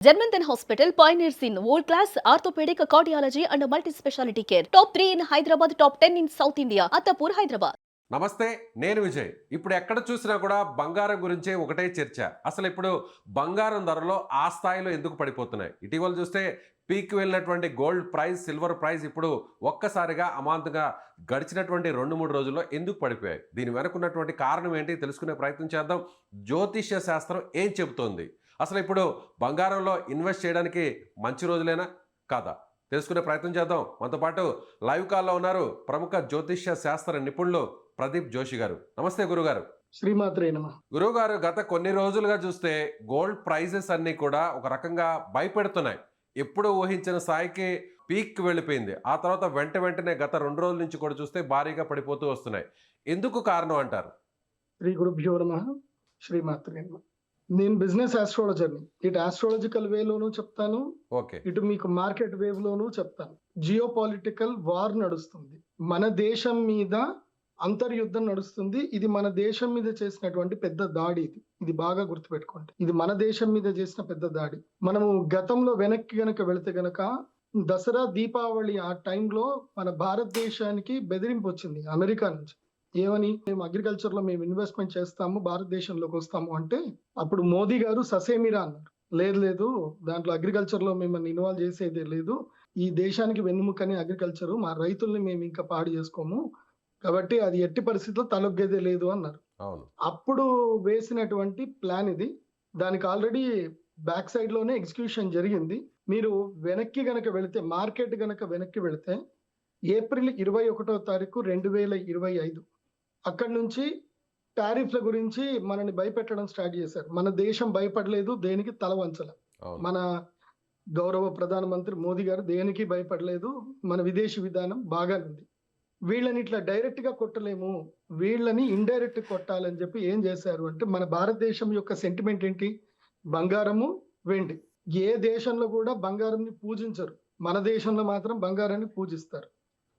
Janmanthan Hospital pioneers in world-class orthopedic, cardiology and multi-specialty care. Top 3 in Hyderabad, top 10 in South India. Attapur, Hyderabad. నమస్తే, నేను విజయ్. ఇప్పుడు ఎక్కడ చూసినా కూడా బంగారం గురించే ఒకటే చర్చ. అసలు ఇప్పుడు బంగారం ధరలో ఆ స్థాయిలో ఎందుకు పడిపోతున్నాయి? ఇటీవల చూస్తే పీక్ వెళ్ళినటువంటి గోల్డ్ ప్రైస్, సిల్వర్ ప్రైస్ ఇప్పుడు ఒక్కసారిగా అమాంతంగా గడిచినటువంటి 2-3 రోజుల్లో ఎందుకు పడిపోయాయి? దీని వెనక ఉన్నటువంటి కారణం ఏంటి తెలుసుకునే ప్రయత్నం చేద్దాం. జ్యోతిష్య శాస్త్రం ఏం చెబుతోంది? అసలు ఇప్పుడు బంగారంలో ఇన్వెస్ట్ చేయడానికి మంచి రోజులేనా కాదా తెలుసుకునే ప్రయత్నం చేద్దాం. మనతో పాటు లైవ్ కాల్లో ఉన్నారు ప్రముఖ జ్యోతిష్య శాస్త్ర నిపుణులు ప్రదీప్ జోషి గారు. నమస్తే గురుగారు. శ్రీమాత్రే నమః. గురుగారు, గత కొన్ని రోజులుగా చూస్తే గోల్డ్ ప్రైజెస్ అన్నీ కూడా ఒక రకంగా భయపెడుతున్నాయి. ఎప్పుడు ఊహించిన స్థాయికి పీక్ వెళ్ళిపోయింది. ఆ తర్వాత వెంటనే గత 2 రోజుల నుంచి కూడా చూస్తే భారీగా పడిపోతూ వస్తున్నాయి. ఎందుకు కారణం అంటారు? శ్రీ గురుభ్యో నమః. శ్రీమాత్రే నమః. నేను బిజినెస్ ఆస్ట్రాలజర్ని. ఇటు ఆస్ట్రాలజికల్ వేలోనూ చెప్తాను, ఓకే, ఇటు మీకు మార్కెట్ వేవ్ లోనూ చెప్తాను. జియో పొలిటికల్ వార్ నడుస్తుంది, మన దేశం మీద అంతర్యుద్ధం నడుస్తుంది. ఇది మన దేశం మీద చేసినటువంటి పెద్ద దాడి. ఇది బాగా గుర్తుపెట్టుకోండి. ఇది మన దేశం మీద చేసిన పెద్ద దాడి. మనము గతంలో వెనక్కి గనక వెళితే గనక దసరా, దీపావళి ఆ టైంలో మన భారతదేశానికి బెదిరింపు వచ్చింది అమెరికా నుంచి. ఏమని? మేము అగ్రికల్చర్ లో మేము ఇన్వెస్ట్మెంట్ చేస్తాము, భారతదేశంలోకి వస్తాము అంటే అప్పుడు మోదీ గారు ససేమిరా అన్నారు. లేదు, దాంట్లో అగ్రికల్చర్ లో మిమ్మల్ని ఇన్వాల్వ్ చేసేదే లేదు. ఈ దేశానికి వెన్నుముకని అగ్రికల్చర్, మా రైతుల్ని మేము ఇంకా పాడు చేసుకోము, కాబట్టి అది ఎట్టి పరిస్థితుల్లో తలొగ్గేదే లేదు అన్నారు. అప్పుడు వేసినటువంటి ప్లాన్ ఇది. దానికి ఆల్రెడీ బ్యాక్ సైడ్ లోనే ఎగ్జిక్యూషన్ జరిగింది. మీరు వెనక్కి గనక వెళితే, మార్కెట్ గనక వెనక్కి వెళితే ఏప్రిల్ 21వ తారీఖు 2025 అక్కడి నుంచి టారిఫ్ల గురించి మనని భయపెట్టడం స్టార్ట్ చేశారు. మన దేశం భయపడలేదు, దేనికి తల వంచల. మన గౌరవ ప్రధానమంత్రి మోదీ గారు దేనికి భయపడలేదు. మన విదేశీ విధానం బాగానే ఉంది. వీళ్ళని ఇట్లా డైరెక్ట్ గా కొట్టలేము, వీళ్ళని ఇండైరెక్ట్ కొట్టాలని చెప్పి ఏం చేశారు అంటే, మన భారతదేశం యొక్క సెంటిమెంట్ ఏంటి? బంగారము, వెండి. ఏ దేశంలో కూడా బంగారంని పూజించరు, మన దేశంలో మాత్రం బంగారాన్ని పూజిస్తారు.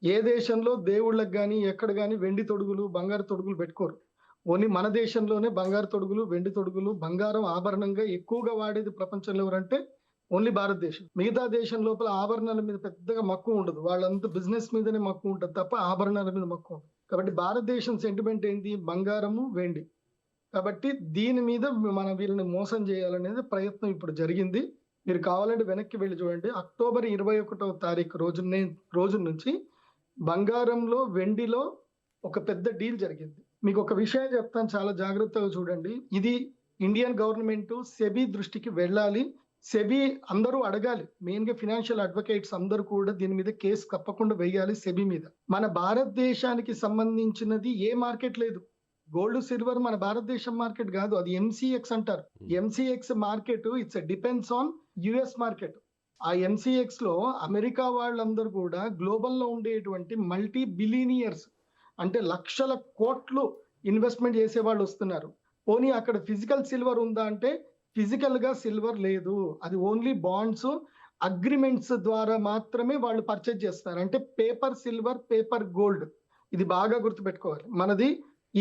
ఏ దేశంలో దేవుళ్ళకి కానీ ఎక్కడ కానీ వెండి తొడుగులు, బంగారు తొడుగులు పెట్టుకోరు. ఓన్లీ మన దేశంలోనే బంగారు తొడుగులు, వెండి తొడుగులు, బంగారం ఆభరణంగా ఎక్కువగా వాడేది ప్రపంచంలో ఎవరంటే ఓన్లీ భారతదేశం. మిగతా దేశం లోపల ఆభరణాల మీద పెద్దగా మక్కువ ఉండదు, వాళ్ళంతా బిజినెస్ మీదనే మక్కువ ఉంటుంది తప్ప ఆభరణాల మీద మక్కువ ఉండదు. కాబట్టి భారతదేశం సెంటిమెంట్ ఏంటి? బంగారము, వెండి. కాబట్టి దీని మీద మనం వీళ్ళని మోసం చేయాలనేది ప్రయత్నం ఇప్పుడు జరిగింది. మీరు కావాలంటే వెనక్కి వెళ్ళి చూడండి. అక్టోబర్ 21వ తారీఖు రోజు నుంచి బంగారంలో, వెండిలో ఒక పెద్ద డీల్ జరిగింది. మీకు ఒక విషయం చెప్తాను, చాలా జాగ్రత్తగా చూడండి. ఇది ఇండియన్ గవర్నమెంట్ సెబీ దృష్టికి వెళ్ళాలి. సెబీ అందరూ అడగాలి. మెయిన్ గా ఫినాన్షియల్ అడ్వకేట్స్ అందరూ కూడా దీని మీద కేసు తప్పకుండా వేయాలి సెబీ మీద. మన భారతదేశానికి సంబంధించినది ఏ మార్కెట్ లేదు. గోల్డ్, సిల్వర్ మన భారతదేశం మార్కెట్ కాదు, అది ఎంసీఎక్స్ అంటారు. MCX market it's depends on US market. ఆ ఎంసీఎక్స్ లో అమెరికా వాళ్ళందరూ కూడా గ్లోబల్ లో ఉండేటువంటి మల్టీ బిలియనియర్స్, అంటే లక్షల కోట్లు ఇన్వెస్ట్మెంట్ చేసే వాళ్ళు వస్తున్నారు. పోనీ అక్కడ ఫిజికల్ సిల్వర్ ఉందా అంటే ఫిజికల్ గా సిల్వర్ లేదు. అది ఓన్లీ బాండ్స్, అగ్రిమెంట్స్ ద్వారా మాత్రమే వాళ్ళు పర్చేజ్ చేస్తారు. అంటే పేపర్ సిల్వర్, పేపర్ గోల్డ్. ఇది బాగా గుర్తుపెట్టుకోవాలి. మనది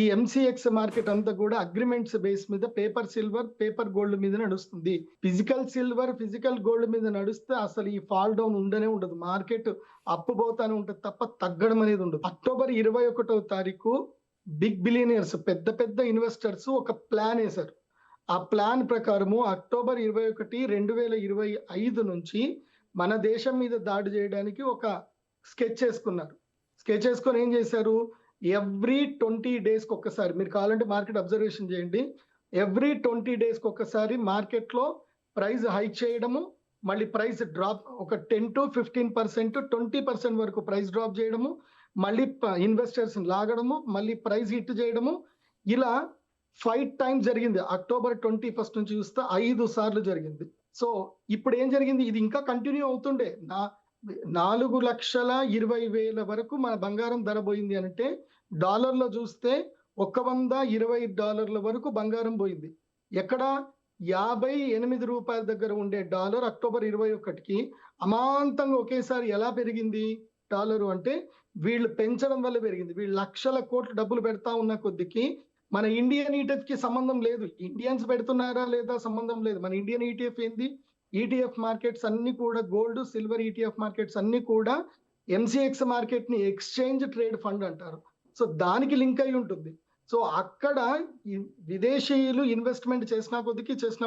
ఈ ఎంసీఎక్స్ మార్కెట్ అంతా కూడా అగ్రిమెంట్స్ బేస్ మీద పేపర్ సిల్వర్, పేపర్ గోల్డ్ మీద నడుస్తుంది. ఫిజికల్ సిల్వర్, ఫిజికల్ గోల్డ్ మీద నడుస్తే అసలు ఈ ఫాల్ డౌన్ ఉండనే ఉండదు. మార్కెట్ అప్పు పోతానే ఉంటుంది తప్ప తగ్గడం అనేది ఉండదు. అక్టోబర్ 21వ తారీఖు బిగ్ బిలియనర్స్, పెద్ద పెద్ద ఇన్వెస్టర్స్ ఒక ప్లాన్ వేశారు. ఆ ప్లాన్ ప్రకారము అక్టోబర్ 21, 2025 నుంచి మన దేశం మీద దాడి చేయడానికి ఒక స్కెచ్ వేసుకున్నారు. స్కెచ్ వేసుకొని ఏం చేశారు? ఎవ్రీ 20 డేస్కి ఒక్కసారి, మీరు కావాలంటే మార్కెట్ అబ్జర్వేషన్ చేయండి, ఎవ్రీ 20 డేస్కి ఒక్కసారి మార్కెట్లో ప్రైస్ హైక్ చేయడము, మళ్ళీ ప్రైస్ డ్రాప్, ఒక 10 to 15%, 20% వరకు ప్రైస్ డ్రాప్ చేయడము, మళ్ళీ ఇన్వెస్టర్స్ లాగడము, మళ్ళీ ప్రైస్ హిట్ చేయడము. ఇలా 5 times జరిగింది. అక్టోబర్ 21 నుంచి చూస్తే 5 సార్లు జరిగింది. సో ఇప్పుడు ఏం జరిగింది? ఇది ఇంకా కంటిన్యూ అవుతుండే. 4,20,000 వరకు మన బంగారం ధర పోయింది అంటే, డాలర్లో చూస్తే $120 వరకు బంగారం పోయింది. ఎక్కడ? 58 రూపాయల దగ్గర ఉండే డాలర్ అక్టోబర్ 21కి అమాంతంగా ఒకేసారి ఎలా పెరిగింది డాలరు అంటే, వీళ్ళు పెంచడం వల్ల పెరిగింది. వీళ్ళు లక్షల కోట్లు డబ్బులు పెడతా ఉన్న కొద్దికి మన ఇండియన్ ఈటీఎఫ్ కి సంబంధం లేదు. ఇండియన్స్ పెడుతున్నారా లేదా సంబంధం లేదు. మన ఇండియన్ ఈటీఎఫ్ ఏంది? ఈటీఎఫ్ మార్కెట్స్ అన్ని కూడా గోల్డ్ సిల్వర్ ఈటీఎఫ్ మార్కెట్స్ అన్ని కూడా ఎంసీఎక్స్ మార్కెట్ ని ఎక్స్చేంజ్ ట్రేడ్ ఫండ్ అంటారు. సో దానికి లింక్ అయి ఉంటుంది. సో అక్కడ ఈ విదేశీయులు ఇన్వెస్ట్మెంట్ చేసిన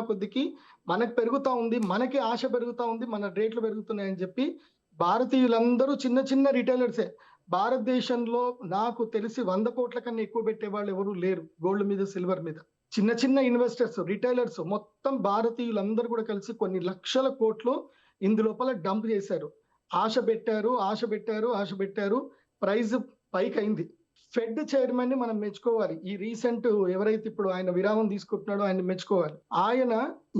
కొద్దికి మనకు పెరుగుతా ఉంది, మనకి ఆశ పెరుగుతా ఉంది, మన రేట్లు పెరుగుతున్నాయని చెప్పి భారతీయులందరూ చిన్న చిన్న రిటైలర్సే. భారతదేశంలో నాకు తెలిసి 100 కోట్ల కన్నా ఎక్కువ పెట్టే వాళ్ళు ఎవరు లేరు గోల్డ్ మీద సిల్వర్ మీద. చిన్న చిన్న ఇన్వెస్టర్స్ రిటైలర్స్ మొత్తం భారతీయులందరూ కూడా కలిసి కొన్ని లక్షల కోట్లు ఇందులోపల డంప్ చేశారు. ఆశ పెట్టారు, ప్రైస్ పైకి అయింది. ఫెడ్ చైర్మన్ ని మనం మెచ్చుకోవాలి. ఈ రీసెంట్ ఎవరైతే ఇప్పుడు ఆయన విరామం తీసుకుంటున్నాడో ఆయన మెచ్చుకోవాలి. ఆయన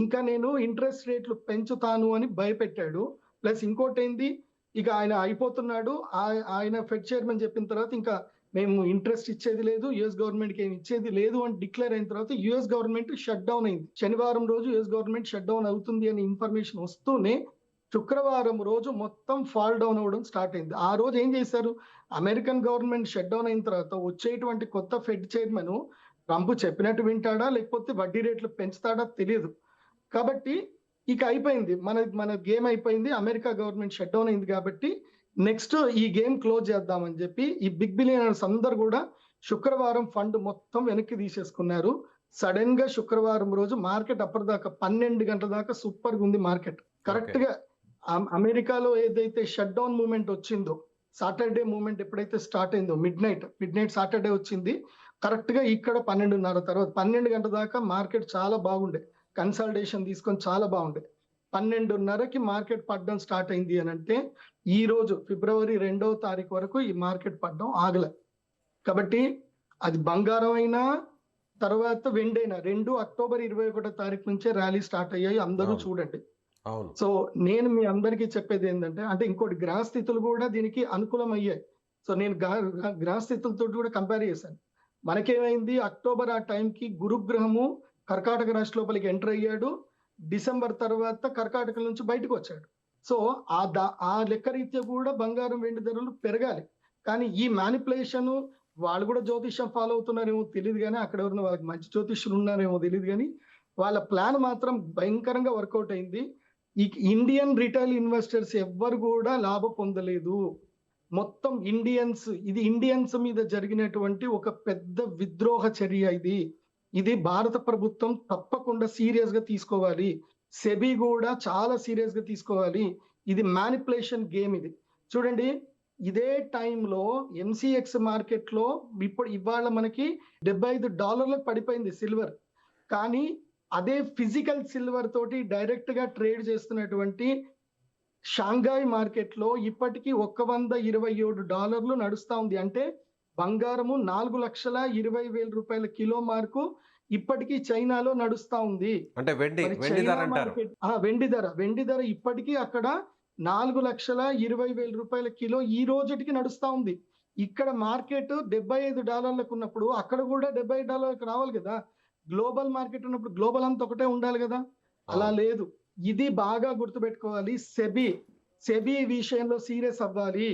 ఇంకా నేను ఇంట్రెస్ట్ రేట్లు పెంచుతాను అని భయపెట్టాడు. ప్లస్ ఇంకోటి ఏంది, ఇక ఆయన అయిపోతున్నాడు. ఆయన ఫెడ్ చైర్మన్ చెప్పిన తర్వాత ఇంకా మేము ఇంట్రెస్ట్ ఇచ్చేది లేదు, యుఎస్ గవర్నమెంట్ కి ఏమి ఇచ్చేది లేదు అని డిక్లేర్ అయిన తర్వాత యుఎస్ గవర్నమెంట్ షట్ డౌన్ అయింది. శనివారం రోజు యుఎస్ గవర్నమెంట్ షట్ డౌన్ అవుతుంది అని ఇన్ఫర్మేషన్ వస్తూనే శుక్రవారం రోజు మొత్తం ఫాల్ డౌన్ అవ్వడం స్టార్ట్ అయింది. ఆ రోజు ఏం చేశారు, అమెరికన్ గవర్నమెంట్ షట్ డౌన్ అయిన తర్వాత వచ్చేటువంటి కొత్త ఫెడ్ చైర్మన్ ట్రంప్ చెప్పినట్టు వింటాడా లేకపోతే వడ్డీ రేట్లు పెంచుతాడా తెలియదు. కాబట్టి ఇక అయిపోయింది, మన గేమ్ అయిపోయింది. అమెరికా గవర్నమెంట్ షట్ డౌన్ అయింది కాబట్టి నెక్స్ట్ ఈ గేమ్ క్లోజ్ చేద్దామని చెప్పి ఈ బిగ్ బిలియనర్స్ అందరు కూడా శుక్రవారం ఫండ్ మొత్తం వెనక్కి తీసేసుకున్నారు. సడన్ గా శుక్రవారం రోజు మార్కెట్ అప్పటిదాకా 12 గంటల దాకా సూపర్ గా ఉంది మార్కెట్. కరెక్ట్ గా అమెరికాలో ఏదైతే షట్ డౌన్ మూమెంట్ వచ్చిందో, సాటర్డే మూమెంట్ ఎప్పుడైతే స్టార్ట్ అయిందో మిడ్ నైట్ సాటర్డే వచ్చింది. కరెక్ట్ గా ఇక్కడ 12:30 తర్వాత 12 గంటల దాకా మార్కెట్ చాలా బాగుండే, కన్సల్టేషన్ తీసుకొని చాలా బాగుండే. 12:30కి మార్కెట్ పడడం స్టార్ట్ అయింది అని అంటే ఈ రోజు ఫిబ్రవరి 2వ తారీఖు వరకు ఈ మార్కెట్ పడడం ఆగలే. కాబట్టి అది బంగారం అయినా తర్వాత వెండి అయినా రెండు అక్టోబర్ 21వ తారీఖు నుంచే ర్యాలీ స్టార్ట్ అయ్యాయి. అందరూ చూడండి. సో నేను మీ అందరికీ చెప్పేది ఏంటంటే, అంటే ఇంకోటి గ్రహ స్థితులు కూడా దీనికి అనుకూలం అయ్యాయి. సో నేను గ్రహ స్థితులతో కూడా కంపేర్ చేశాను. మనకేమైంది, అక్టోబర్ ఆ టైంకి గురుగ్రహము కర్కాటక రాశి లోపలికి ఎంటర్ అయ్యాడు. డిసెంబర్ తర్వాత కర్కాటక నుంచి బయటకు వచ్చాడు. సో ఆ లెక్క రీత్యా కూడా బంగారం వెండి ధరలు పెరగాలి. కానీ ఈ మ్యానిపులేషన్ వాళ్ళు కూడా జ్యోతిష్యం ఫాలో అవుతున్నారేమో తెలియదు, కానీ అక్కడ ఎవరైనా వాళ్ళకి మంచి జ్యోతిష్యులు ఉన్నారేమో తెలియదు, కానీ వాళ్ళ ప్లాన్ మాత్రం భయంకరంగా వర్కౌట్ అయింది. ఈ ఇండియన్ రిటైల్ ఇన్వెస్టర్స్ ఎవ్వరు కూడా లాభం పొందలేదు. మొత్తం ఇండియన్స్ మీద జరిగినటువంటి ఒక పెద్ద విద్రోహ చర్య ఇది భారత ప్రభుత్వం తప్పకుండా సీరియస్ గా తీసుకోవాలి. సెబీ కూడా చాలా సీరియస్ గా తీసుకోవాలి. ఇది మ్యానిపులేషన్ గేమ్. ఇది చూడండి, ఇదే టైంలో ఎంసీఎక్స్ మార్కెట్ లో ఇవాళ మనకి $75 పడిపోయింది సిల్వర్. కానీ అదే ఫిజికల్ సిల్వర్ తోటి డైరెక్ట్ గా ట్రేడ్ చేస్తున్నటువంటి షాంఘాయ్ మార్కెట్ లో ఇప్పటికీ $127 నడుస్తా ఉంది. అంటే బంగారము 4,20,000 రూపాయల కిలో మార్కు ఇప్పటికీ చైనాలో నడుస్తా ఉంది. అంటే వెండి ధర ఇప్పటికీ అక్కడ 4,20,000 రూపాయల కిలో ఈ రోజుకి నడుస్తా ఉంది. ఇక్కడ మార్కెట్ $75 ఉన్నప్పుడు అక్కడ కూడా $75 రావాలి కదా. గ్లోబల్ మార్కెట్ ఉన్నప్పుడు గ్లోబల్ అంతా ఒకటే ఉండాలి కదా, అలా లేదు. ఇది బాగా గుర్తుపెట్టుకోవాలి. సెబీ విషయంలో సీరియస్ అవ్వాలి.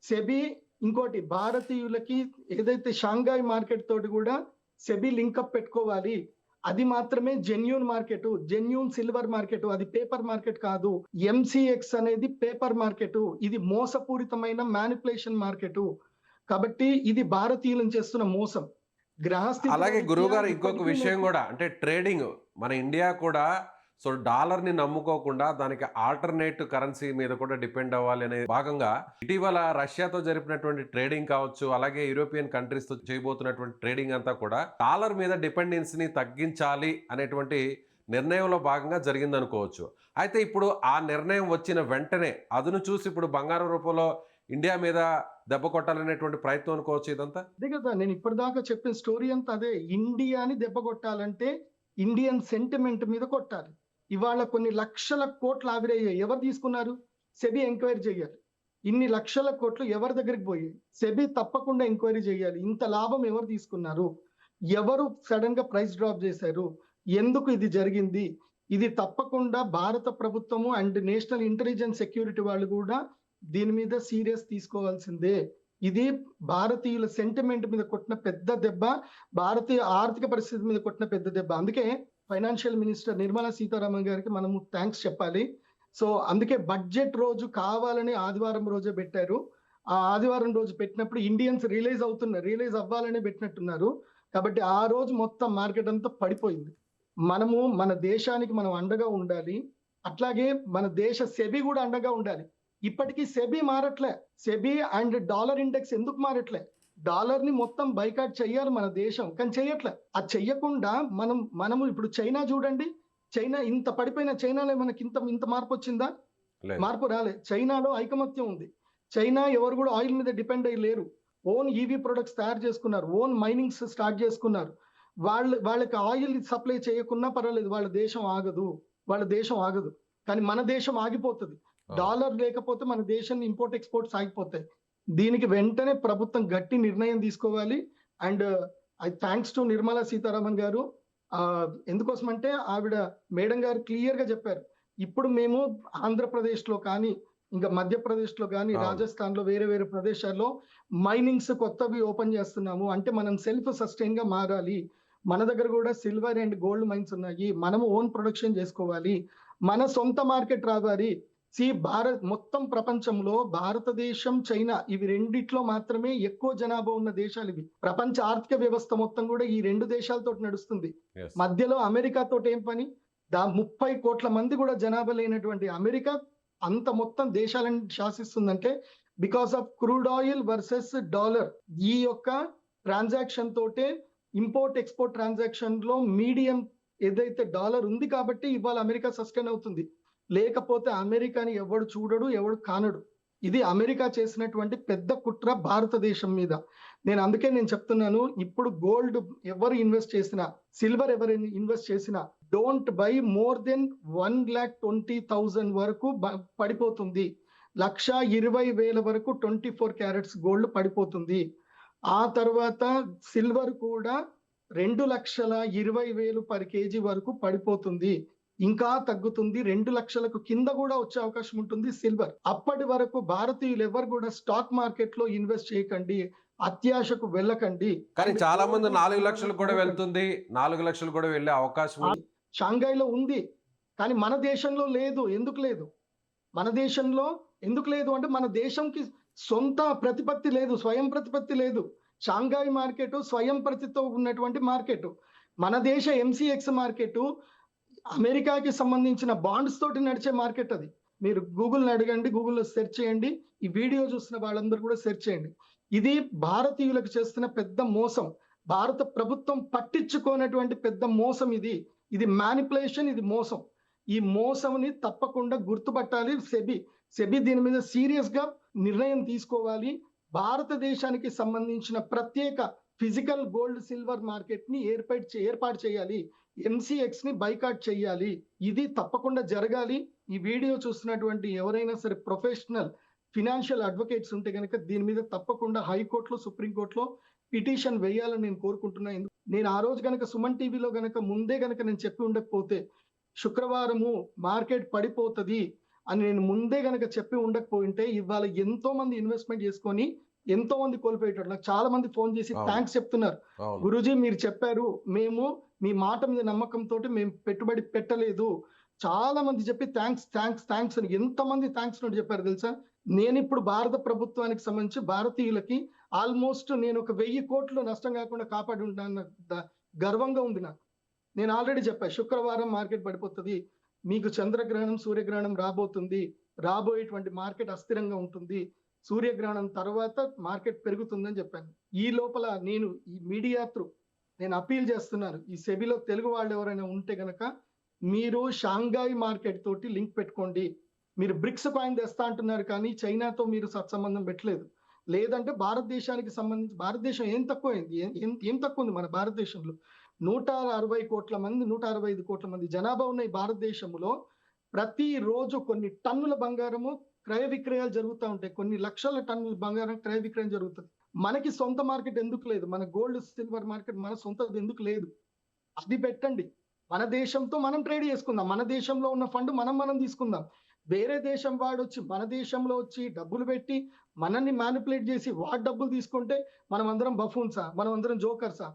సెబీ ఇంకోటి భారతీయులకి ఏదైతే షాంఘాయ్ మార్కెట్ తోటి కూడా సెబీ లింకప్ పెట్టుకోవాలి. అది మాత్రమే genuine market, genuine silver market, అది పేపర్ మార్కెట్ కాదు. ఎంసీఎక్స్ అనేది పేపర్ మార్కెట్, ఇది మోసపూరితమైన మ్యానిపులేషన్ మార్కెట్. కాబట్టి ఇది భారతీయులను చేస్తున్న మోసం. అలాగే గురువు గారు ఇంకొక విషయం కూడా, అంటే ట్రేడింగ్ మన ఇండియా కూడా సో డాలర్ని నమ్ముకోకుండా దానికి ఆల్టర్నేటివ్ కరెన్సీ మీద కూడా డిపెండ్ అవ్వాలి అనే భాగంగా ఇటీవల రష్యాతో జరిపినటువంటి ట్రేడింగ్ కావచ్చు, అలాగే యూరోపియన్ కంట్రీస్ తో చేయబోతున్నటువంటి ట్రేడింగ్ అంతా కూడా డాలర్ మీద డిపెండెన్సీని తగ్గించాలి అనేటువంటి నిర్ణయంలో భాగంగా జరిగింది అనుకోవచ్చు. అయితే ఇప్పుడు ఆ నిర్ణయం వచ్చిన వెంటనే అదును చూసి ఇప్పుడు బంగారం రూపంలో ఇండియా మీద దెబ్బ కొట్టాలనేటువంటి ప్రయత్నం అనుకోవచ్చు ఇదంతా. అదే కదా నేను ఇప్పటిదాకా చెప్పిన స్టోరీ అంతా అదే. ఇండియాని దెబ్బ కొట్టాలంటే ఇండియన్ సెంటిమెంట్ మీద కొట్టాలి. ఇవాళ కొన్ని లక్షల కోట్లు ఆవిరయ్యాయి. ఎవరు తీసుకున్నారు? సెబీ ఎంక్వైరీ చేయాలి. ఇన్ని లక్షల కోట్లు ఎవరి దగ్గరికి పోయాయి? సెబీ తప్పకుండా ఎంక్వైరీ చేయాలి. ఇంత లాభం ఎవరు తీసుకున్నారు? ఎవరు సడన్ గా ప్రైస్ డ్రాప్ చేశారు? ఎందుకు ఇది జరిగింది? ఇది తప్పకుండా భారత ప్రభుత్వము అండ్ నేషనల్ ఇంటెలిజెన్స్ సెక్యూరిటీ వాళ్ళు కూడా దీని మీద సీరియస్ తీసుకోవాల్సిందే. ఇది భారతీయుల సెంటిమెంట్ మీద కొట్టిన పెద్ద దెబ్బ, భారతీయ ఆర్థిక పరిస్థితి మీద కొట్టిన పెద్ద దెబ్బ. అందుకే ఫైనాన్షియల్ మినిస్టర్ నిర్మలా సీతారామన్ గారికి మనము థ్యాంక్స్ చెప్పాలి. సో అందుకే బడ్జెట్ రోజు కావాలని ఆదివారం రోజే పెట్టారు. ఆ ఆదివారం రోజు పెట్టినప్పుడు ఇండియన్స్ రియలైజ్ అవ్వాలని పెట్టినట్టున్నారు. కాబట్టి ఆ రోజు మొత్తం మార్కెట్ అంతా పడిపోయింది. మనము మన దేశానికి మనం అండగా ఉండాలి. అట్లాగే మన దేశ సెబీ కూడా అండగా ఉండాలి. ఇప్పటికీ సెబీ మారట్లే. సెబీ అండ్ డాలర్ ఇండెక్స్ ఎందుకు మారట్లే? డాలర్ ని మొత్తం బైకాట్ చెయ్యాలి మన దేశం, కానీ చెయ్యట్లే. అది చెయ్యకుండా మనము ఇప్పుడు చైనా చూడండి. చైనా ఇంత పడిపోయిన చైనాలో మనకి ఇంత మార్పు వచ్చిందా? మార్పు రాలే. చైనాలో ఐకమత్యం ఉంది. చైనా ఎవరు కూడా ఆయిల్ మీద డిపెండ్ అయ్యి లేరు. ఓన్ ఈవీ ప్రొడక్ట్స్ తయారు చేసుకున్నారు. ఓన్ మైనింగ్స్ స్టార్ట్ చేసుకున్నారు. వాళ్ళకి ఆయిల్ సప్లై చేయకున్నా పర్వాలేదు, వాళ్ళ దేశం ఆగదు. కానీ మన దేశం ఆగిపోతుంది. డాలర్ లేకపోతే మన దేశం ఇంపోర్ట్ ఎక్స్పోర్ట్స్ ఆగిపోతాయి. దీనికి వెంటనే ప్రభుత్వం గట్టి నిర్ణయం తీసుకోవాలి. And I thanks to Nirmala Sitharaman గారు. ఎందుకోసం అంటే ఆవిడ మేడం గారు క్లియర్ గా చెప్పారు. ఇప్పుడు మేము ఆంధ్రప్రదేశ్ లో కానీ, ఇంకా మధ్యప్రదేశ్ లో కానీ, రాజస్థాన్ లో వేరే ప్రదేశాల్లో మైనింగ్స్ కొత్తవి ఓపెన్ చేస్తున్నాము. అంటే మనం సెల్ఫ్ సస్టైన్ గా మారాలి. మన దగ్గర కూడా సిల్వర్ అండ్ గోల్డ్ మైన్స్ ఉన్నాయి. మనము ఓన్ ప్రొడక్షన్ చేసుకోవాలి. మన సొంత మార్కెట్ రావాలి. మొత్తం ప్రపంచంలో భారతదేశం, చైనా ఇవి రెండిట్లో మాత్రమే ఎక్కువ జనాభా ఉన్న దేశాలు ఇవి. ప్రపంచ ఆర్థిక వ్యవస్థ మొత్తం కూడా ఈ రెండు దేశాలతో నడుస్తుంది. మధ్యలో అమెరికా తోటి ఏం పని? 30 కోట్ల మంది కూడా జనాభా లేనటువంటి అమెరికా అంత మొత్తం దేశాలను శాసిస్తుందంటే because of crude oil versus dollar. ఈ యొక్క ట్రాన్సాక్షన్ తోటే ఇంపోర్ట్ ఎక్స్పోర్ట్ ట్రాన్సాక్షన్ లో మీడియం ఏదైతే డాలర్ ఉంది కాబట్టి ఇవాళ అమెరికా సస్టైన్ అవుతుంది. లేకపోతే అమెరికాని ఎవడు చూడడు, ఎవడు కానడు. ఇది అమెరికా చేసినటువంటి పెద్ద కుట్ర భారతదేశం మీద. అందుకే నేను చెప్తున్నాను, ఇప్పుడు గోల్డ్ ఎవరు ఇన్వెస్ట్ చేసినా, సిల్వర్ ఎవరు ఇన్వెస్ట్ చేసినా డోంట్ బై మోర్ దెన్ 1,20,000 వరకు పడిపోతుంది. 1,20,000 వరకు 24 క్యారెట్స్ గోల్డ్ పడిపోతుంది. ఆ తర్వాత సిల్వర్ కూడా 2,20,000 పర్ కేజీ వరకు పడిపోతుంది. ఇంకా తగ్గుతుంది. 2 లక్షలకు కింద కూడా వచ్చే అవకాశం ఉంటుంది సిల్వర్. అప్పటి వరకు భారతీయులు ఎవరు కూడా స్టాక్ మార్కెట్ లో ఇన్వెస్ట్ చేయకండి, అత్యాశకు వెళ్ళకండి. కానీ చాలా మంది 4 లక్షలు కూడా వెళ్తుంది, 4 లక్షలు కూడా వెళ్ళే అవకాశం షాంఘైలో ఉంది. కానీ మన దేశంలో లేదు. ఎందుకు లేదు? మన దేశంలో ఎందుకు లేదు అంటే మన దేశంకి సొంత ప్రతిపత్తి లేదు, స్వయం ప్రతిపత్తి లేదు. షాంఘై మార్కెట్ స్వయం ప్రతితో ఉన్నటువంటి మార్కెట్. మన దేశ ఎంసీఎక్స్ మార్కెట్ అమెరికాకి సంబంధించిన బాండ్స్ తోటి నడిచే మార్కెట్ అది. మీరు గూగుల్ని అడగండి, గూగుల్లో సెర్చ్ చేయండి. ఈ వీడియో చూస్తున్న వాళ్ళందరూ కూడా సెర్చ్ చేయండి. ఇది భారతీయులకు చేస్తున్న పెద్ద మోసం. భారత ప్రభుత్వం పట్టించుకోనటువంటి పెద్ద మోసం ఇది. ఇది మ్యానిపులేషన్, ఇది మోసం. ఈ మోసంని తప్పకుండా గుర్తుపట్టాలి. సెబీ దీని మీద సీరియస్ గా నిర్ణయం తీసుకోవాలి. భారతదేశానికి సంబంధించిన ప్రత్యేక ఫిజికల్ గోల్డ్ సిల్వర్ మార్కెట్ ని ఏర్పాటు చేయాలి. ఎంసీఎక్స్ ని బైకాట్ చేయాలి. ఇది తప్పకుండా జరగాలి. ఈ వీడియో చూస్తున్నటువంటి ఎవరైనా సరే ప్రొఫెషనల్ ఫినాన్షియల్ అడ్వకేట్స్ ఉంటే గనక దీని మీద తప్పకుండా హైకోర్టులో, సుప్రీంకోర్టులో పిటిషన్ వేయాలని నేను కోరుకుంటున్నాను. నేను ఆ రోజు గనక సుమన్ టీవీలో గనక ముందే గనక నేను చెప్పి ఉండకపోతే, శుక్రవారము మార్కెట్ పడిపోతుంది అని నేను ముందే గనక చెప్పి ఉండకపోయింటే ఇవాళ ఎంతో మంది ఇన్వెస్ట్మెంట్ చేసుకొని ఎంతో మంది కోల్పోయేటట్టు. నాకు చాలా మంది ఫోన్ చేసి థ్యాంక్స్ చెప్తున్నారు. గురూజీ మీరు చెప్పారు, మేము మీ మాట మీద నమ్మకంతో మేము పెట్టుబడి పెట్టలేదు. చాలా మంది చెప్పి థ్యాంక్స్ అని ఎంతమంది థ్యాంక్స్ నోటి చెప్పారు తెలుసా? నేను ఇప్పుడు భారత ప్రభుత్వానికి సంబంధించి భారతీయులకి ఆల్మోస్ట్ నేను ఒక 1,000 కోట్లు నష్టం కాకుండా కాపాడి ఉంటాను. గర్వంగా ఉంది నాకు. నేను ఆల్రెడీ చెప్పాను, శుక్రవారం మార్కెట్ పడిపోతుంది, మీకు చంద్రగ్రహణం, సూర్యగ్రహణం రాబోతుంది, రాబోయేటువంటి మార్కెట్ అస్థిరంగా ఉంటుంది, సూర్యగ్రహణం తర్వాత మార్కెట్ పెరుగుతుందని చెప్పాను. ఈ లోపల నేను ఈ మీడియా త్రూ నేను అపీల్ చేస్తున్నాను, ఈ సెబీలో తెలుగు వాళ్ళు ఎవరైనా ఉంటే గనక మీరు షాంఘై మార్కెట్ తోటి లింక్ పెట్టుకోండి. మీరు బ్రిక్స్ కాయిన్ తెస్తా అంటున్నారు కానీ చైనాతో మీరు సత్సంబంధం పెట్టలేదు. లేదంటే భారతదేశానికి సంబంధించి భారతదేశం ఏం తక్కువైంది? ఏం తక్కువ ఉంది మన భారతదేశంలో? 160 కోట్ల మంది, 165 కోట్ల మంది జనాభా ఉన్న ఈ భారతదేశంలో ప్రతిరోజు కొన్ని టన్నుల బంగారము క్రయ విక్రయాలు జరుగుతూ ఉంటాయి. కొన్ని లక్షల టన్నుల బంగారం క్రయ విక్రయం జరుగుతుంది. మనకి సొంత మార్కెట్ ఎందుకు లేదు? మన గోల్డ్ సిల్వర్ మార్కెట్ మన సొంతది ఎందుకు లేదు? అది పెట్టండి. మన దేశంతో మనం ట్రేడ్ చేసుకుందాం. మన దేశంలో ఉన్న ఫండ్ మనం తీసుకుందాం. వేరే దేశం వాడు వచ్చి మన దేశంలో వచ్చి డబ్బులు పెట్టి మనల్ని మ్యానిపులేట్ చేసి వాడు డబ్బులు తీసుకుంటే మనం అందరం బఫూన్సా? మనం అందరం జోకర్సా?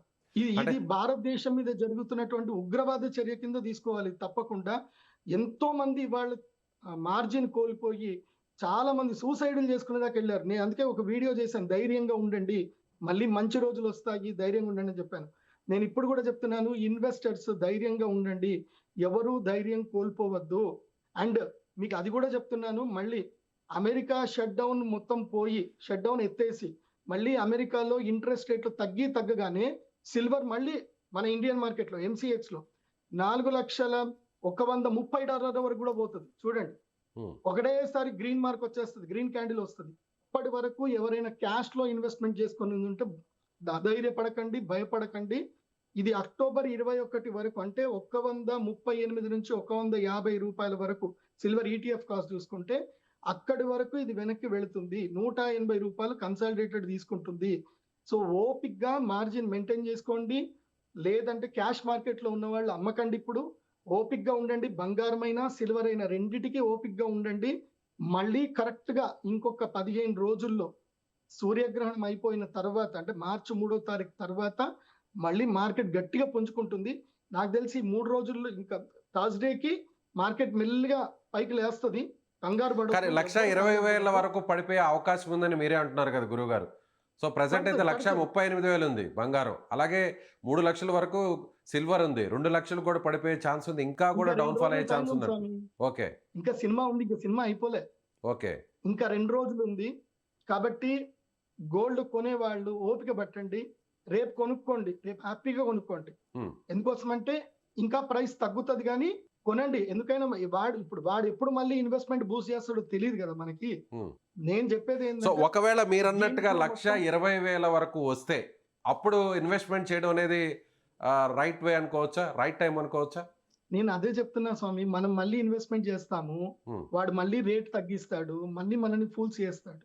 అంటే ఇది భారతదేశం మీద జరుగుతున్నటువంటి ఉగ్రవాద చర్య కింద తీసుకోవాలి తప్పకుండా. ఎంతో మంది వాళ్ళు మార్జిన్ కోల్పోయి చాలా మంది సూసైడ్లు చేసుకునే దాకా వెళ్ళారు. నేను అందుకే ఒక వీడియో చేశాను, ధైర్యంగా ఉండండి, మళ్ళీ మంచి రోజులు వస్తాయి, ధైర్యంగా ఉండండి అని చెప్పాను. నేను ఇప్పుడు కూడా చెప్తున్నాను, ఇన్వెస్టర్స్ ధైర్యంగా ఉండండి, ఎవరు ధైర్యం కోల్పోవద్దు. అండ్ మీకు అది కూడా చెప్తున్నాను, మళ్ళీ అమెరికా షట్ డౌన్ మొత్తం పోయి షట్ డౌన్ ఎత్తేసి మళ్ళీ అమెరికాలో ఇంట్రెస్ట్ రేట్లు తగ్గగానే సిల్వర్ మళ్ళీ మన ఇండియన్ మార్కెట్లో MCX లో $4,130 వరకు కూడా పోతుంది. చూడండి, ఒకటేసారి గ్రీన్ మార్క్ వచ్చేస్తుంది, గ్రీన్ క్యాండిల్ వస్తుంది. ఇప్పటి వరకు ఎవరైనా క్యాష్ లో ఇన్వెస్ట్మెంట్ చేసుకొని ఉంటే ధైర్యపడకండి, భయపడకండి. ఇది అక్టోబర్ 21 వరకు, అంటే 138 నుంచి 150 రూపాయల వరకు సిల్వర్ ETF కాస్ట్ చూసుకుంటే అక్కడి వరకు ఇది వెనక్కి వెళుతుంది. 180 రూపాయలు కన్సాలిడేటెడ్ తీసుకుంటుంది. సో ఓపిక్ గా మార్జిన్ మెయింటైన్ చేసుకోండి, లేదంటే క్యాష్ మార్కెట్ లో ఉన్న వాళ్ళు అమ్మకండి. ఇప్పుడు ఓపిక్ గా ఉండండి, బంగారం అయినా సిల్వర్ అయినా రెండిటికి ఓపిక్ గా ఉండండి. మళ్ళీ కరెక్ట్ గా ఇంకొక 15 రోజుల్లో సూర్యగ్రహణం అయిపోయిన తర్వాత, అంటే మార్చి 3వ తారీఖు తర్వాత మళ్ళీ మార్కెట్ గట్టిగా పుంజుకుంటుంది. నాకు తెలిసి 3 రోజుల్లో ఇంకా థర్స్డేకి మార్కెట్ మెల్లిగా పైకి లేస్తుంది. కంగారు కానీ పడకండి. 1,20,000 వరకు పడిపోయే అవకాశం ఉందని మీరే అంటున్నారు కదా గురువు గారు. సో ప్రజెంట్ అయితే పడుతుంది. 1,38,000 ఉంది బంగారం, అలాగే 3 లక్షల వరకు సిల్వర్ ఉంది, 2 లక్షలు కూడా పడిపోయే ఛాన్స్ ఉంది, ఇంకా కూడా ఇంకా 2 డౌన్ ఫాల్ అయ్యే రోజులు ఛాన్స్ టైం ఉంది. ఉంది స్వామి. ఓకే ఇంకా సినిమా ఉంది, ఇంకా సినిమా అయిపోలే, ఓకే ఇంకా 2 రోజులు ఉంది. కాబట్టి గోల్డ్ కొనేవాళ్ళు ఓపిక పట్టండి, రేపు కొనుక్కోండి, రేపు హ్యాపీగా కొనుక్కోండి. ఎందుకోసం అంటే ఇంకా ప్రైస్ తగ్గుతుంది, కానీ కొనండి. ఎందుకైనా వాడు ఎప్పుడు మళ్ళీ ఇన్వెస్ట్మెంట్ బూస్ట్ చేస్తాడో తెలియదు కదా మనకి. నేను చెప్పేది సో ఏంటంటే, ఒకవేళ మీరు అన్నట్టుగా దీంట్లో 1,20,000 వరకు వస్తే అప్పుడు ఇన్వెస్ట్మెంట్ చేయడం అనేది రైట్ వే అనుకోవచ్చా, రైట్ టైం అనుకోవచ్చా? నేను అదే చెప్తున్నా స్వామి, మనం మళ్ళీ ఇన్వెస్ట్మెంట్ చేస్తాము, వాడు మళ్ళీ రేట్ తగ్గిస్తాడు, మళ్ళీ మనని ఫూల్స్ చేస్తాడు.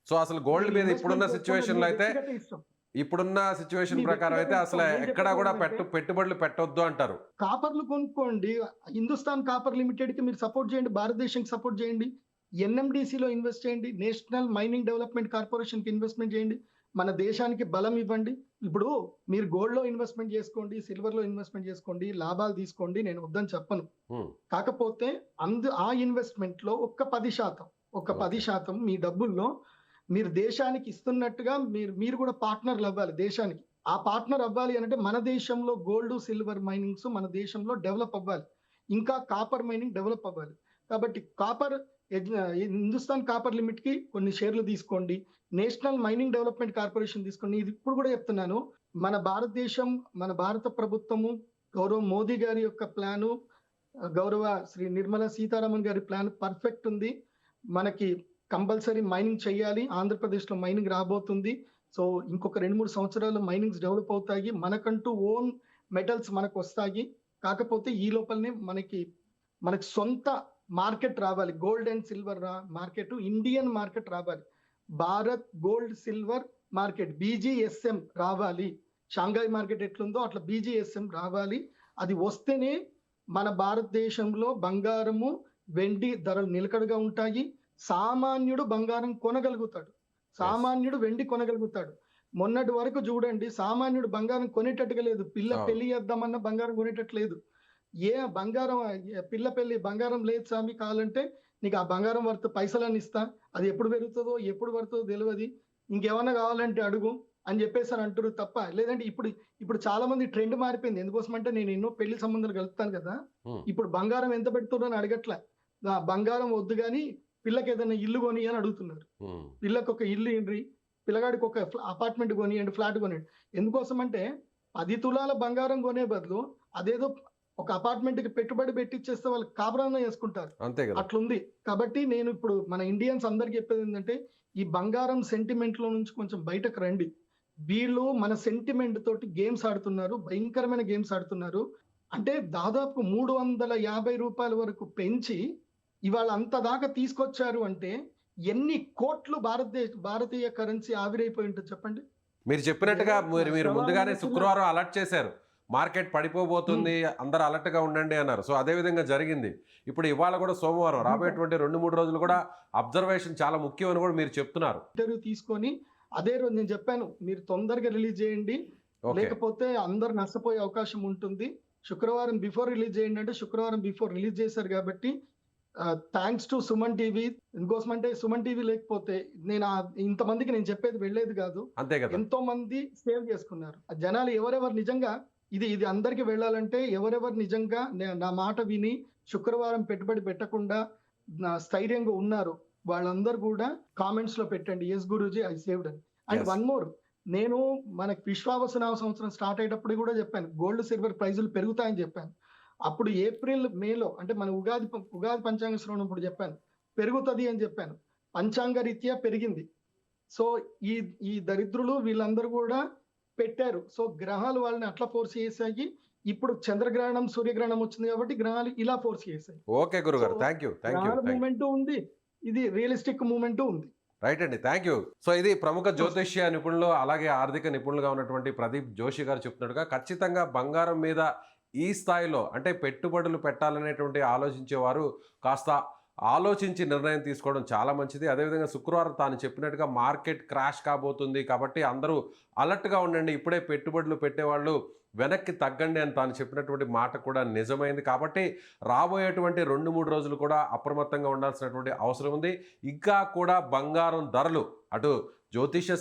సో అసలు గోల్డ్ మీద ఇప్పుడున్న సిచ్యువేషన్ లో అయితే, ఇప్పుడున్న సిచ్యువేషన్ ప్రకారం అయితే అసలు ఎక్కడా కూడా పెట్టుబడులు పెట్టొద్దు అంటారు. కాపర్లు కొనుక్కోండి, హిందుస్థాన్ కాపర్ లిమిటెడ్ కి మీరు సపోర్ట్ చేయండి, భారతదేశానికి సపోర్ట్ చేయండి, NMDC లో ఇన్వెస్ట్ చేయండి, నేషనల్ మైనింగ్ డెవలప్మెంట్ కార్పొరేషన్ కి ఇన్వెస్ట్మెంట్ చేయండి, మన దేశానికి బలం ఇవ్వండి. ఇప్పుడు మీరు గోల్డ్ లో ఇన్వెస్ట్మెంట్ చేసుకోండి, సిల్వర్ లో ఇన్వెస్ట్మెంట్ చేసుకోండి, లాభాలు తీసుకోండి, నేను వద్దని చెప్పను. కాకపోతే ఆ ఇన్వెస్ట్మెంట్ లో ఒక 10% మీ డబ్బుల్లో మీరు దేశానికి ఇస్తున్నట్టుగా మీరు కూడా పార్ట్నర్లు అవ్వాలి దేశానికి. ఆ పార్ట్నర్ అవ్వాలి అంటే మన దేశంలో గోల్డ్ సిల్వర్ మైనింగ్స్ మన దేశంలో డెవలప్ అవ్వాలి, ఇంకా కాపర్ మైనింగ్ డెవలప్ అవ్వాలి. కాబట్టి హిందుస్థాన్ కాపర్ లిమిట్ కి కొన్ని షేర్లు తీసుకోండి, నేషనల్ మైనింగ్ డెవలప్మెంట్ కార్పొరేషన్ తీసుకోండి. ఇది ఇప్పుడు కూడా చెప్తున్నాను, మన భారతదేశం, మన భారత ప్రభుత్వము, గౌరవ మోదీ గారి యొక్క ప్లాను, గౌరవ శ్రీ నిర్మలా సీతారామన్ గారి ప్లాన్ పర్ఫెక్ట్ ఉంది. మనకి కంపల్సరీ మైనింగ్ చేయాలి, ఆంధ్రప్రదేశ్ లో మైనింగ్ రాబోతుంది. సో ఇంకొక 2-3 సంవత్సరాలు మైనింగ్స్ డెవలప్ అవుతాయి, మనకంటూ ఓన్ మెటల్స్ మనకు వస్తాయి. కాకపోతే ఈ లోపలనే మనకి సొంత మార్కెట్ రావాలి, gold and silver market, Indian market రావాలి, Bharat gold silver market BGSM రావాలి. షాంఘాయ్ మార్కెట్ ఎట్లుందో అట్లా BGSM రావాలి. అది వస్తేనే మన భారతదేశంలో బంగారము వెండి ధరలు నిలకడగా ఉంటాయి, సామాన్యుడు బంగారం కొనగలుగుతాడు, సామాన్యుడు వెండి కొనగలుగుతాడు. మొన్నటి వరకు చూడండి, సామాన్యుడు బంగారం కొనేటట్టుగా లేదు, పెళ్లి చేద్దామన్నా బంగారం కొనేటట్లేదు. బంగారం లేదు స్వామి, కావాలంటే నీకు ఆ బంగారం వర్త్ పైసలని ఇస్తా, అది ఎప్పుడు పెరుగుతుందో ఎప్పుడు పడుతుందో తెలియదు, ఇంకేమన్నా కావాలంటే అడుగు అని చెప్పేసి అంటారు తప్ప. లేదంటే ఇప్పుడు చాలా మంది ట్రెండ్ మారిపోయింది. ఎందుకోసం అంటే నేను ఎన్నో పెళ్లి సంబంధాలు కలుపుతాను కదా, ఇప్పుడు బంగారం ఎంత పెడుతుందో అని అడగట్లే, బంగారం వద్దు కానీ పిల్లకి ఏదైనా ఇల్లు కొని అని అడుగుతున్నారు. పిల్లకి ఒక ఇల్లు ఏంటి, పిల్లగాడికి ఒక అపార్ట్మెంట్ కొనియండి, ఫ్లాట్ కొనియండి. ఎందుకోసం అంటే 10 తులాల బంగారం కొనే బదులు అదేదో ఒక అపార్ట్మెంట్ కి పెట్టుబడి పెట్టిచ్చేస్తే వాళ్ళు కాపురాన్న చేసుకుంటారు, అట్లుంది. కాబట్టి నేను ఇప్పుడు మన ఇండియన్స్ అందరికి చెప్పేది ఏంటంటే, ఈ బంగారం సెంటిమెంట్ లో నుంచి కొంచెం బయటకు రండి. వీళ్ళు మన సెంటిమెంట్ తోటి గేమ్స్ ఆడుతున్నారు, భయంకరమైన గేమ్స్ ఆడుతున్నారు. అంటే దాదాపు 350 రూపాయల వరకు పెంచి ఇవాళ అంత దాకా తీసుకొచ్చారు అంటే ఎన్ని కోట్లు భారతీయ కరెన్సీ ఆవిరైపోయి ఉంటుంది చెప్పండి. మీరు చెప్పినట్టుగా మీరు ముందుగానే శుక్రవారం అలర్ట్ చేశారు, మార్కెట్ పడిపోబోతుంది, అందరూ అలర్ట్ గా ఉండండి అన్నారు. సో అదే విధంగా జరిగింది. ఇప్పుడు ఇవాళ కూడా సోమవారం, రాబోయేటువంటి 2-3 రోజులు కూడా అబ్జర్వేషన్ చాలా ముఖ్యం అని కూడా మీరు చెప్తున్నారు. ఇంటర్వ్యూ తీసుకొని అదే రోజు నేను చెప్పాను, మీరు తొందరగా రిలీజ్ చేయండి, ఓకే. లేకపోతే అందరు నష్టపోయే అవకాశం ఉంటుంది. శుక్రవారం బిఫోర్ రిలీజ్ చేయండి అంటే శుక్రవారం బిఫోర్ రిలీజ్ చేశారు కాబట్టి థ్యాంక్స్ టు సుమన్ టీవీ. ఇంకోసం అంటే సుమన్ టీవీ లేకపోతే ఇంతమందికి నేను చెప్పేది వెళ్ళేది కాదు. అంతే కదా. ఎంతో మంది సేవ్ చేసుకున్నారు. ఆ జనాలు ఎవరెవరు నిజంగా ఇది అందరికి వెళ్ళాలంటే ఎవరెవరు నిజంగా నా మాట విని శుక్రవారం పెట్టుబడి పెట్టకుండా స్థైర్యంగా ఉన్నారు వాళ్ళందరూ కూడా కామెంట్స్ లో పెట్టండి ఎస్ గురూజీ ఐ సేవ్డ్ అని. And Yes. వన్ మోర్, నేను మనకి విశ్వావసనామ సంవత్సరం స్టార్ట్ అయ్యేటప్పుడు కూడా చెప్పాను గోల్డ్ సిల్వర్ ప్రైజులు పెరుగుతాయని చెప్పాను. అప్పుడు ఏప్రిల్ మేలో అంటే మన ఉగాది పంచాంగ శ్రవణం ఇప్పుడు చెప్పాను పెరుగుతుంది అని చెప్పాను. పంచాంగ రీత్యా పెరిగింది. సో ఈ దరిద్రులు వీళ్ళందరూ కూడా పెట్టారు. సో గ్రహాలు వాళ్ళని అట్లా ఫోర్స్ చేసాయి. ఇప్పుడు చంద్రగ్రహణం సూర్యగ్రహణం వచ్చింది కాబట్టి గ్రహాలు ఇలా ఫోర్స్ చేసాయి. ఓకే గురుగారు, So, థ్యాంక్ యూ. గ్రహాల మూమెంట్ ఉంది, ఇది రియలిస్టిక్ మూమెంట్ ఉంది. రైట్ అండి, థ్యాంక్ యూ. సో ఇది ప్రముఖ జ్యోతిష్య నిపుణులు అలాగే ఆర్థిక నిపుణులుగా ఉన్నటువంటి ప్రదీప్ జోషి గారు చెప్తున్నట్టుగా ఖచ్చితంగా బంగారం మీద ఈ స్థాయిలో అంటే పెట్టుబడులు పెట్టాలనేటువంటి ఆలోచించేవారు కాస్త ఆలోచించి నిర్ణయం తీసుకోవడం చాలా మంచిది. అదేవిధంగా శుక్రవారం తాను చెప్పినట్టుగా మార్కెట్ క్రాష్ కాబోతుంది కాబట్టి అందరూ అలర్ట్గా ఉండండి, ఇప్పుడే పెట్టుబడులు పెట్టేవాళ్ళు వెనక్కి తగ్గండి అని తాను చెప్పినటువంటి మాట కూడా నిజమైంది. కాబట్టి రాబోయేటువంటి 2-3 రోజులు కూడా అప్రమత్తంగా ఉండాల్సినటువంటి అవసరం ఉంది. ఇంకా కూడా బంగారం ధరలు అటు జ్యోతిష్య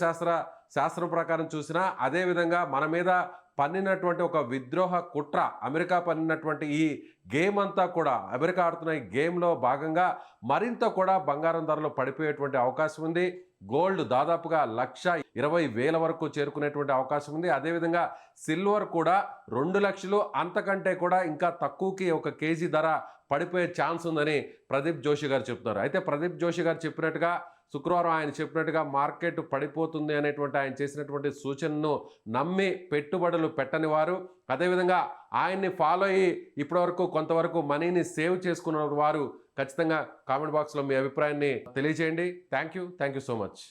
శాస్త్రం ప్రకారం చూసినా అదేవిధంగా మన మీద పన్నినటువంటి ఒక విద్రోహ కుట్ర, అమెరికా పన్నినటువంటి ఈ గేమ్ అంతా కూడా అమెరికా ఆడుతున్న ఈ గేమ్లో భాగంగా మరింత కూడా బంగారం ధరలు పడిపోయేటువంటి అవకాశం ఉంది. గోల్డ్ దాదాపుగా 1,20,000 వరకు చేరుకునేటువంటి అవకాశం ఉంది. అదేవిధంగా సిల్వర్ కూడా 2 లక్షలు అంతకంటే కూడా ఇంకా తక్కువకి ఒక కేజీ ధర పడిపోయే ఛాన్స్ ఉందని ప్రదీప్ జోషి గారు చెప్తున్నారు. అయితే ప్రదీప్ జోషి గారు చెప్పినట్టుగా శుక్రవారం ఆయన చెప్పినట్టుగా మార్కెట్ పడిపోతుంది అనేటువంటి ఆయన చేసినటువంటి సూచనను నమ్మి పెట్టుబడులు పెట్టని వారు, అదేవిధంగా ఆయన్ని ఫాలో అయ్యి ఇప్పటివరకు కొంతవరకు మనీని సేవ్ చేసుకున్న వారు ఖచ్చితంగా కామెంట్ బాక్స్లో మీ అభిప్రాయాన్ని తెలియజేయండి. Thank you so much.